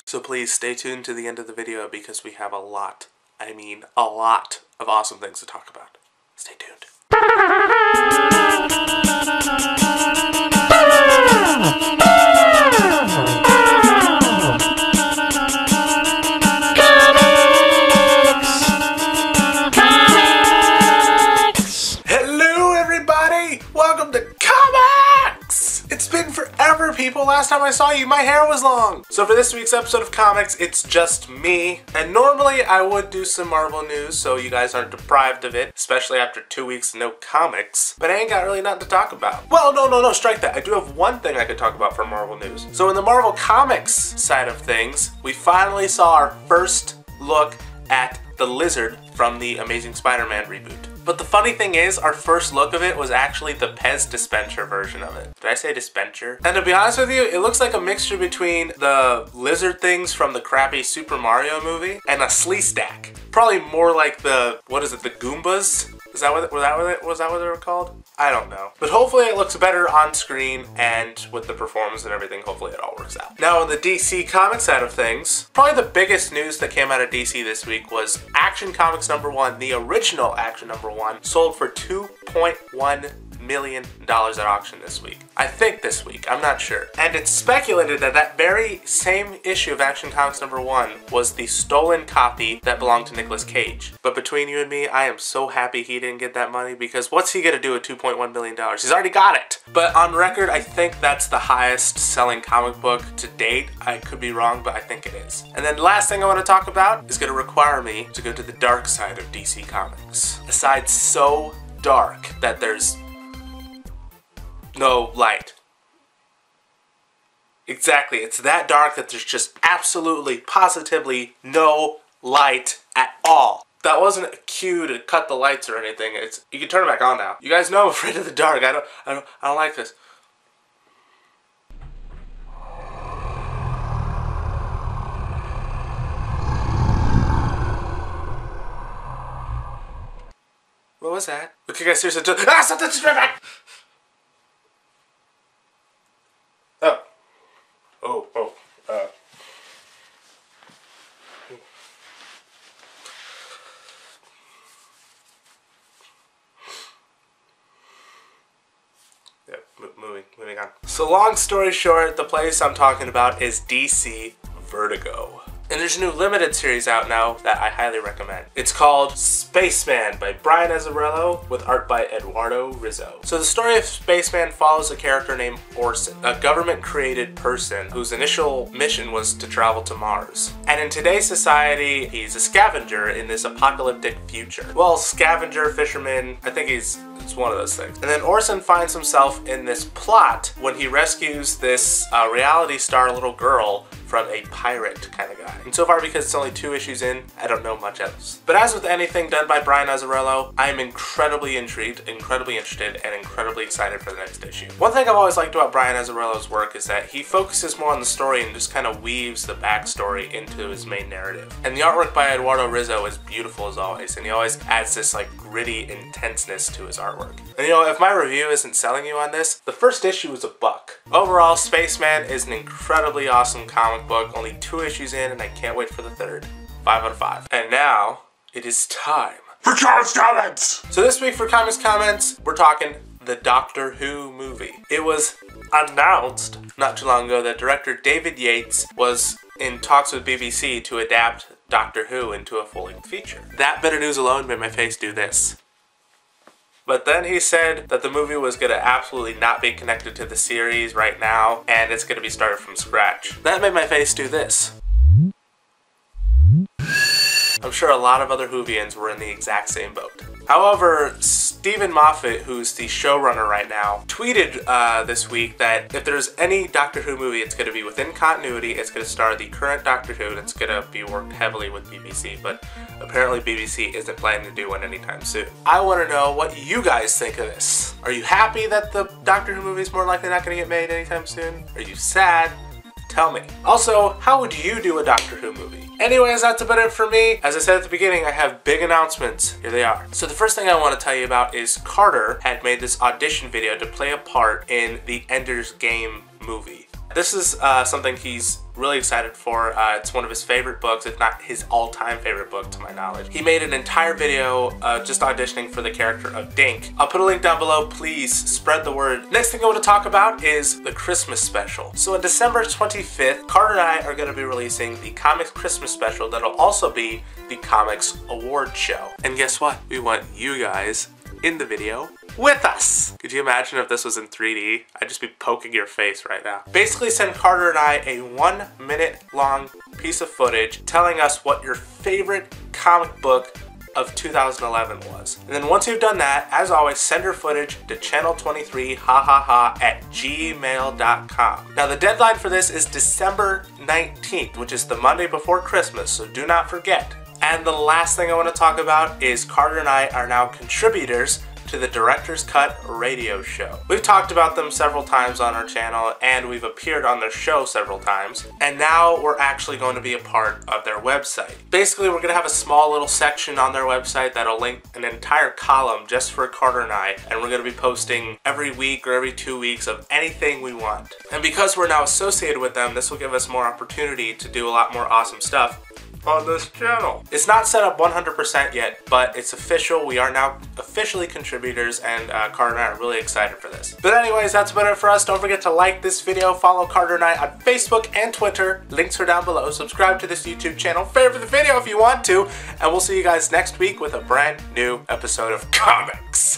So please stay tuned to the end of the video because we have a lot, I mean a lot of awesome things to talk about. Stay tuned. Hello everybody! Welcome to Comics! It's been forever, people. Last time I saw you, my hair was long. So for this week's episode of Comics, it's just me. And normally I would do some Marvel news so you guys aren't deprived of it, especially after 2 weeks no comics. But I ain't got really nothing to talk about. Well, no, strike that. I do have one thing I could talk about for Marvel news. So in the Marvel Comics side of things, we finally saw our first look at the Lizard from the Amazing Spider-Man reboot. But the funny thing is, our first look of it was actually the Pez dispenser version of it. Did I say dispenser? And to be honest with you, it looks like a mixture between the lizard things from the crappy Super Mario movie and a Sleestack. Probably more like the, what is it, the Goombas? Was that what they were called? I don't know. But hopefully it looks better on screen, and with the performance and everything, hopefully it all works out. Now on the DC Comics side of things, probably the biggest news that came out of DC this week was Action Comics #1, the original Action #1, sold for $2.1 million at auction this week. I think this week, I'm not sure. And it's speculated that that very same issue of Action Comics #1 was the stolen copy that belonged to Nicolas Cage. But between you and me, I am so happy he didn't get that money, because what's he gonna do with $2.1 million? He's already got it. But on record, I think that's the highest selling comic book to date. I could be wrong, but I think it is. And then the last thing I want to talk about is gonna require me to go to the dark side of DC Comics. A side so dark that there's no light. Exactly, it's that dark that there's just absolutely, positively no light at all. That wasn't a cue to cut the lights or anything. It's, you can turn it back on now. You guys know I'm afraid of the dark. I don't like this. What was that? Okay guys, seriously, something's driven! Moving on. So long story short, the place I'm talking about is DC Vertigo. And there's a new limited series out now that I highly recommend. It's called Spaceman by Brian Azzarello with art by Eduardo Rizzo. So the story of Spaceman follows a character named Orson, a government-created person whose initial mission was to travel to Mars. And in today's society, he's a scavenger in this apocalyptic future. Well, scavenger, fisherman, I think it's one of those things. And then Orson finds himself in this plot when he rescues this reality star little girl from a pirate kind of guy. And so far, because it's only 2 issues in, I don't know much else. But as with anything done by Brian Azzarello, I am incredibly intrigued, incredibly interested, and incredibly excited for the next issue. One thing I've always liked about Brian Azzarello's work is that he focuses more on the story and just kind of weaves the backstory into his main narrative. And the artwork by Eduardo Rizzo is beautiful as always, and he always adds this like gritty intenseness to his artwork. And you know, if my review isn't selling you on this, the first issue was $1. Overall, Spaceman is an incredibly awesome comic book, only 2 issues in, and I can't wait for the 3rd. 5 out of 5. And now, it is time for Comics Comments! So this week for Comics Comments, we're talking the Doctor Who movie. It was announced not too long ago that director David Yates was in talks with BBC to adapt Doctor Who into a full-length feature. That bit of news alone made my face do this. But then he said that the movie was going to absolutely not be connected to the series right now, and it's going to be started from scratch. That made my face do this. I'm sure a lot of other Whovians were in the exact same boat. However, Steven Moffat, who's the showrunner right now, tweeted this week that if there's any Doctor Who movie, it's going to be within continuity, it's going to star the current Doctor Who, and it's going to be worked heavily with BBC, but apparently BBC isn't planning to do one anytime soon. I want to know what you guys think of this. Are you happy that the Doctor Who movie is more likely not going to get made anytime soon? Are you sad? Tell me. Also, how would you do a Doctor Who movie? Anyways, that's about it for me. As I said at the beginning, I have big announcements. Here they are. So the first thing I want to tell you about is Carter had made this audition video to play a part in the Ender's Game movie. This is something he's really excited for. It's one of his favorite books, if not his all-time favorite book to my knowledge. He made an entire video just auditioning for the character of Dink. I'll put a link down below. Please spread the word. Next thing I want to talk about is the Christmas special. So on December 25th, Carter and I are going to be releasing the Comics Christmas special that'll also be the Comics Award show. And guess what? We want you guys in the video with us. Could you imagine if this was in 3D? I'd just be poking your face right now. Basically send Carter and I a 1 minute long piece of footage telling us what your favorite comic book of 2011 was. And then once you've done that, as always, send your footage to channel23hahaha@gmail.com. Now the deadline for this is December 19th, which is the Monday before Christmas, so do not forget. And the last thing I want to talk about is Carter and I are now contributors to the Director's Cut radio show. We've talked about them several times on our channel, and we've appeared on their show several times, and now we're actually going to be a part of their website. Basically, we're going to have a small little section on their website that'll link an entire column just for Carter and I, and we're going to be posting every week or every 2 weeks of anything we want. And because we're now associated with them, this will give us more opportunity to do a lot more awesome stuff on this channel. It's not set up 100% yet, but it's official. We are now officially contributors, and Carter and I are really excited for this. But anyways, that's about it for us. Don't forget to like this video, follow Carter and I on Facebook and Twitter. Links are down below. Subscribe to this YouTube channel, favorite the video if you want to, and we'll see you guys next week with a brand new episode of Comics.